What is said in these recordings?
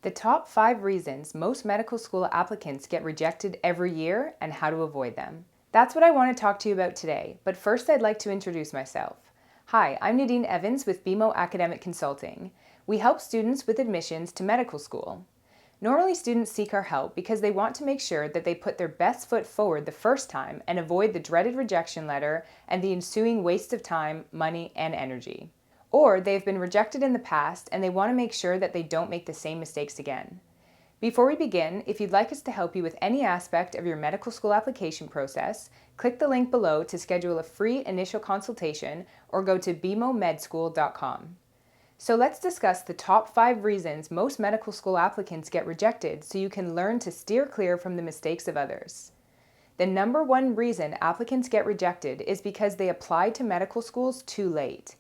The top 5 reasons most medical school applicants get rejected every year and how to avoid them. That's what I want to talk to you about today, but first I'd like to introduce myself. Hi, I'm Nadine Evans with BeMo Academic Consulting. We help students with admissions to medical school. Normally students seek our help because they want to make sure that they put their best foot forward the first time and avoid the dreaded rejection letter and the ensuing waste of time, money, and energy. Or they've been rejected in the past and they want to make sure that they don't make the same mistakes again. Before we begin, if you'd like us to help you with any aspect of your medical school application process, click the link below to schedule a free initial consultation or go to bemomedschool.com. So let's discuss the top 5 reasons most medical school applicants get rejected so you can learn to steer clear from the mistakes of others. The number 1 reason applicants get rejected is because they apply to medical schools too late.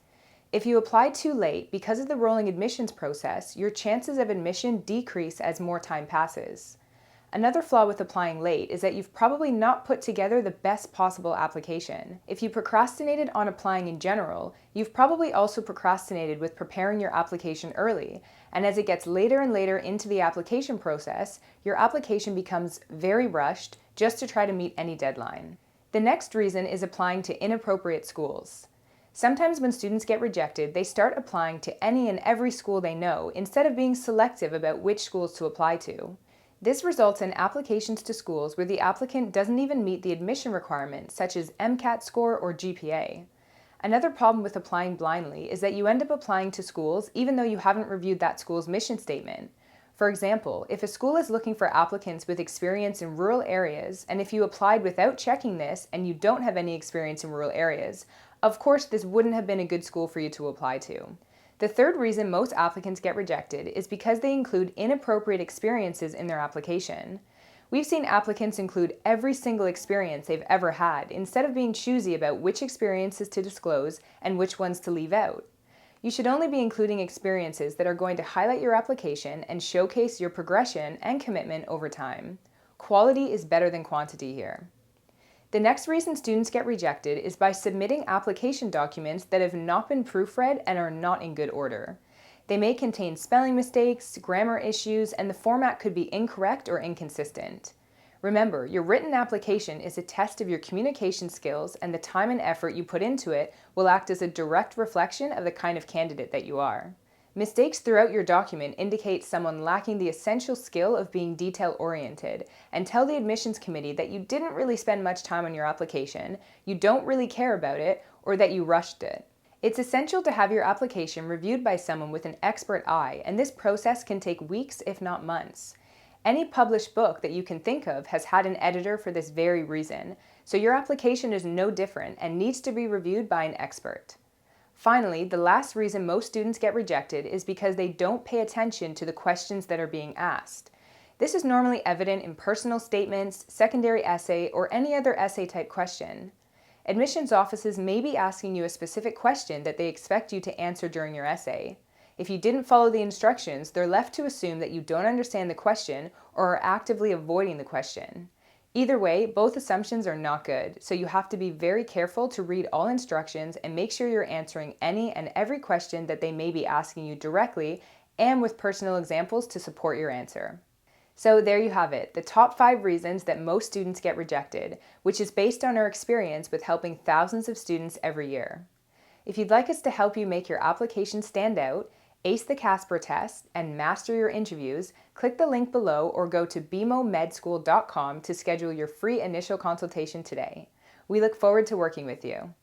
If you apply too late, because of the rolling admissions process, your chances of admission decrease as more time passes. Another flaw with applying late is that you've probably not put together the best possible application. If you procrastinated on applying in general, you've probably also procrastinated with preparing your application early, and as it gets later and later into the application process, your application becomes very rushed just to try to meet any deadline. The next reason is applying to inappropriate schools. Sometimes when students get rejected, they start applying to any and every school they know instead of being selective about which schools to apply to. This results in applications to schools where the applicant doesn't even meet the admission requirements, such as MCAT score or GPA. Another problem with applying blindly is that you end up applying to schools even though you haven't reviewed that school's mission statement. For example, if a school is looking for applicants with experience in rural areas, and if you applied without checking this and you don't have any experience in rural areas, of course this wouldn't have been a good school for you to apply to. The third reason most applicants get rejected is because they include inappropriate experiences in their application. We've seen applicants include every single experience they've ever had instead of being choosy about which experiences to disclose and which ones to leave out. You should only be including experiences that are going to highlight your application and showcase your progression and commitment over time. Quality is better than quantity here. The next reason students get rejected is by submitting application documents that have not been proofread and are not in good order. They may contain spelling mistakes, grammar issues, and the format could be incorrect or inconsistent. Remember, your written application is a test of your communication skills, and the time and effort you put into it will act as a direct reflection of the kind of candidate that you are. Mistakes throughout your document indicate someone lacking the essential skill of being detail-oriented and tell the admissions committee that you didn't really spend much time on your application, you don't really care about it, or that you rushed it. It's essential to have your application reviewed by someone with an expert eye, and this process can take weeks, if not months. Any published book that you can think of has had an editor for this very reason, so your application is no different and needs to be reviewed by an expert. Finally, the last reason most students get rejected is because they don't pay attention to the questions that are being asked. This is normally evident in personal statements, secondary essay, or any other essay-type question. Admissions offices may be asking you a specific question that they expect you to answer during your essay. If you didn't follow the instructions, they're left to assume that you don't understand the question or are actively avoiding the question. Either way, both assumptions are not good, so you have to be very careful to read all instructions and make sure you're answering any and every question that they may be asking you directly and with personal examples to support your answer. So there you have it, the top 5 reasons that most students get rejected, which is based on our experience with helping thousands of students every year. If you'd like us to help you make your application stand out, ace the Casper test, and master your interviews, click the link below or go to bemomedschool.com to schedule your free initial consultation today. We look forward to working with you.